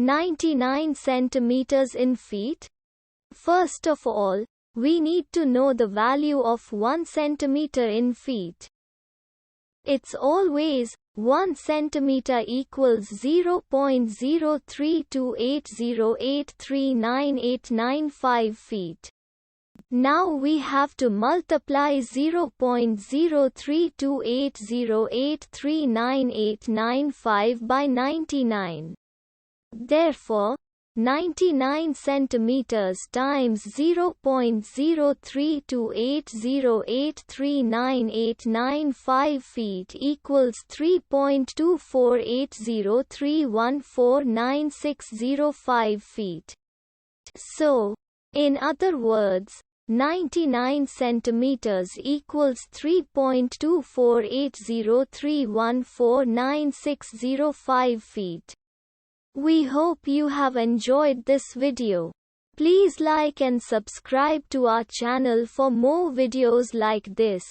99 centimeters in feet? First of all, we need to know the value of 1 centimeter in feet. It's always 1 centimeter equals 0.03280839895 feet. Now we have to multiply 0.03280839895 by 99. Therefore, 99 centimeters times 0.03280839895 feet equals 3.24803149605 feet. So, in other words, 99 centimeters equals 3.24803149605 feet. We hope you have enjoyed this video. Please like and subscribe to our channel for more videos like this.